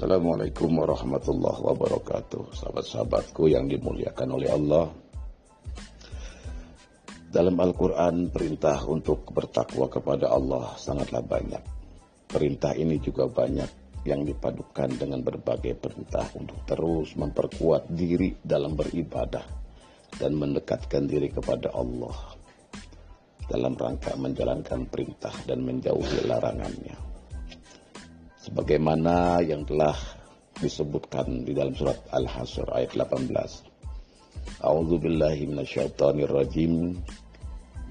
Assalamualaikum warahmatullahi wabarakatuh. Sahabat-sahabatku yang dimuliakan oleh Allah. Dalam Al-Quran perintah untuk bertakwa kepada Allah sangatlah banyak. Perintah ini juga banyak yang dipadukan dengan berbagai perintah untuk terus memperkuat diri dalam beribadah dan mendekatkan diri kepada Allah dalam rangka menjalankan perintah dan menjauhi larangannya. Sebagaimana yang telah disebutkan di dalam surat Al-Hasyr ayat 18. A'udzu billahi minasyaitonir rajim.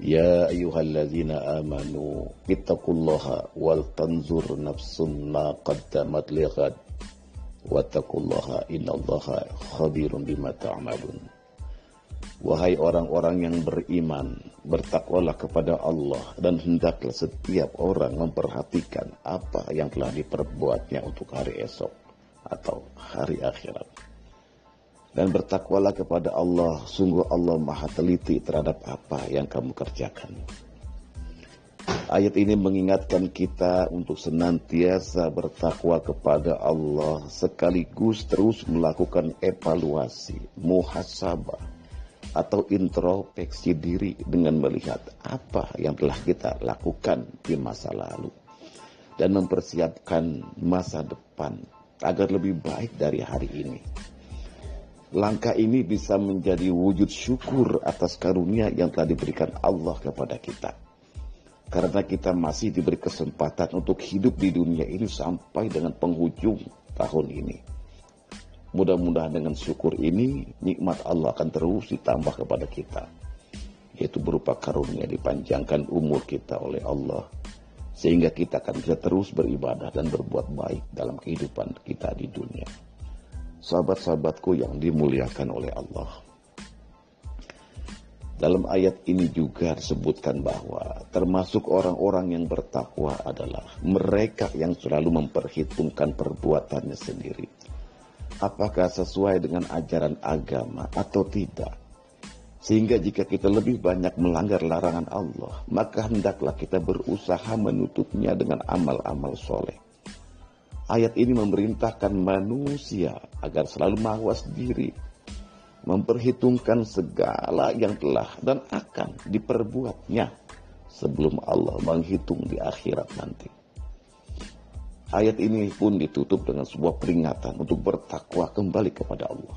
Ya ayyuhalladzina amanu ittaqullaha wal tanzur nafsum ma qaddamat lighad wattaqullaha innallaha khabirum bima ta'malun. Wahai orang-orang yang beriman, bertakwalah kepada Allah dan hendaklah setiap orang memperhatikan apa yang telah diperbuatnya untuk hari esok atau hari akhirat. Dan bertakwalah kepada Allah, sungguh Allah maha teliti terhadap apa yang kamu kerjakan. Ayat ini mengingatkan kita untuk senantiasa bertakwa kepada Allah sekaligus terus melakukan evaluasi, muhasabah, atau introspeksi diri dengan melihat apa yang telah kita lakukan di masa lalu dan mempersiapkan masa depan agar lebih baik dari hari ini. Langkah ini bisa menjadi wujud syukur atas karunia yang telah diberikan Allah kepada kita, karena kita masih diberi kesempatan untuk hidup di dunia ini sampai dengan penghujung tahun ini. Mudah-mudahan dengan syukur ini, nikmat Allah akan terus ditambah kepada kita, yaitu berupa karunia dipanjangkan umur kita oleh Allah, sehingga kita akan bisa terus beribadah dan berbuat baik dalam kehidupan kita di dunia. Sahabat-sahabatku yang dimuliakan oleh Allah, dalam ayat ini juga disebutkan bahwa termasuk orang-orang yang bertakwa adalah mereka yang selalu memperhitungkan perbuatannya sendiri, apakah sesuai dengan ajaran agama atau tidak. Sehingga jika kita lebih banyak melanggar larangan Allah, maka hendaklah kita berusaha menutupnya dengan amal-amal soleh. Ayat ini memerintahkan manusia agar selalu mawas diri, memperhitungkan segala yang telah dan akan diperbuatnya sebelum Allah menghitung di akhirat nanti. Ayat ini pun ditutup dengan sebuah peringatan untuk bertakwa kembali kepada Allah.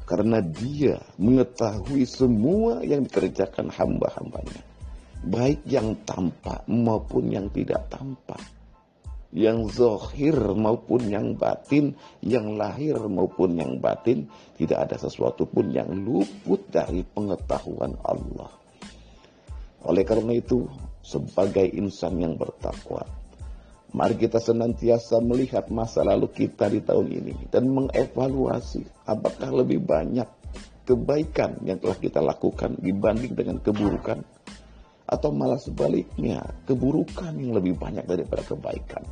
Karena Dia mengetahui semua yang dikerjakan hamba-hambanya, baik yang tampak maupun yang tidak tampak, yang zahir maupun yang batin, yang lahir maupun yang batin. Tidak ada sesuatu pun yang luput dari pengetahuan Allah. Oleh karena itu, sebagai insan yang bertakwa, mari kita senantiasa melihat masa lalu kita di tahun ini dan mengevaluasi apakah lebih banyak kebaikan yang telah kita lakukan dibanding dengan keburukan, atau malah sebaliknya keburukan yang lebih banyak daripada kebaikan.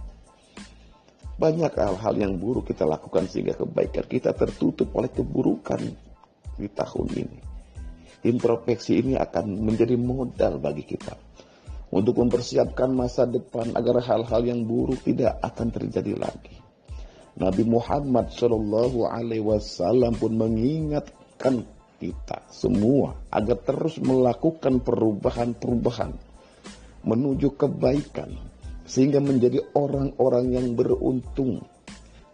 Banyak hal-hal yang buruk kita lakukan sehingga kebaikan kita tertutup oleh keburukan di tahun ini. Introspeksi ini akan menjadi modal bagi kita untuk mempersiapkan masa depan agar hal-hal yang buruk tidak akan terjadi lagi. Nabi Muhammad SAW pun mengingatkan kita semua agar terus melakukan perubahan-perubahan menuju kebaikan, sehingga menjadi orang-orang yang beruntung.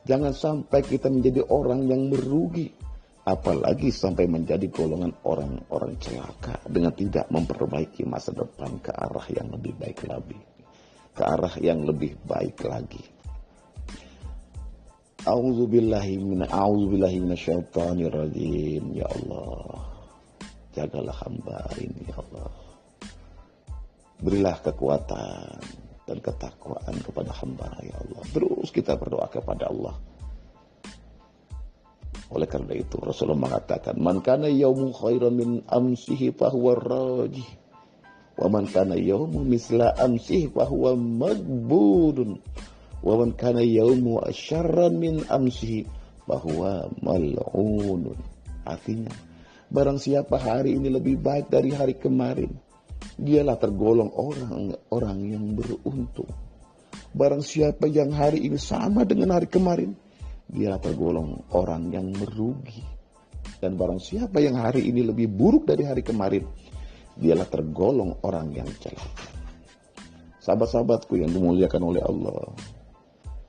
Jangan sampai kita menjadi orang yang merugi, apalagi sampai menjadi golongan orang-orang celaka dengan tidak memperbaiki masa depan ke arah yang lebih baik lagi, ke arah yang lebih baik lagi. A'udzubillahi minasyaitonir rajim. Ya Allah, jagalah hamba ini ya Allah. Berilah kekuatan dan ketakwaan kepada hamba ya Allah. Terus kita berdoa kepada Allah. Oleh karena itu Rasulullah mengatakan, man kana yaumu khairan min amsihi fahuwa rajih, wa man kana yaumu misla amsihi fahuwa maghbudun, wa man kana yaumu asyarran min amsihi fahuwa mal'unun. Artinya, barang siapa hari ini lebih baik dari hari kemarin, dialah tergolong orang yang beruntung. Barang siapa yang hari ini sama dengan hari kemarin, dia tergolong orang yang merugi. Dan barang siapa yang hari ini lebih buruk dari hari kemarin, dialah tergolong orang yang celaka. Sahabat-sahabatku yang dimuliakan oleh Allah,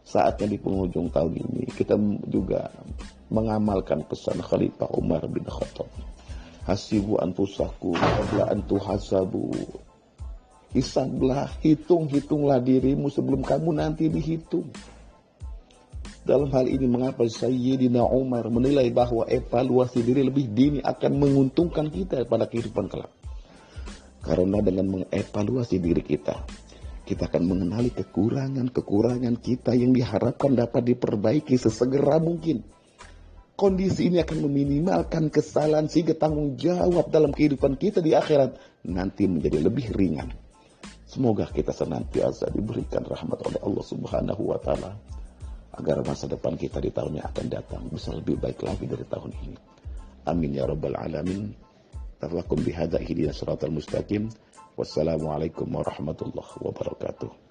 saatnya di penghujung tahun ini kita juga mengamalkan pesan Khalifah Umar bin Khattab. Hasibu anfusakum qabla an tuhasabu. Hisablah, hitunglah dirimu sebelum kamu nanti dihitung. Dalam hal ini mengapa Sayyidina Umar menilai bahwa evaluasi diri lebih dini akan menguntungkan kita pada kehidupan kelak. Karena dengan mengevaluasi diri kita akan mengenali kekurangan kita yang diharapkan dapat diperbaiki sesegera mungkin. Kondisi ini akan meminimalkan kesalahan sehingga tanggung jawab dalam kehidupan kita di akhirat nanti menjadi lebih ringan. Semoga kita senantiasa diberikan rahmat oleh Allah Subhanahu wa Ta'ala, agar masa depan kita di tahun yang akan datang bisa lebih baik lagi dari tahun ini. Amin ya rabbal alamin. Tafakum bihadza ihdinas siratal mustaqim. Wassalamualaikum warahmatullahi wabarakatuh.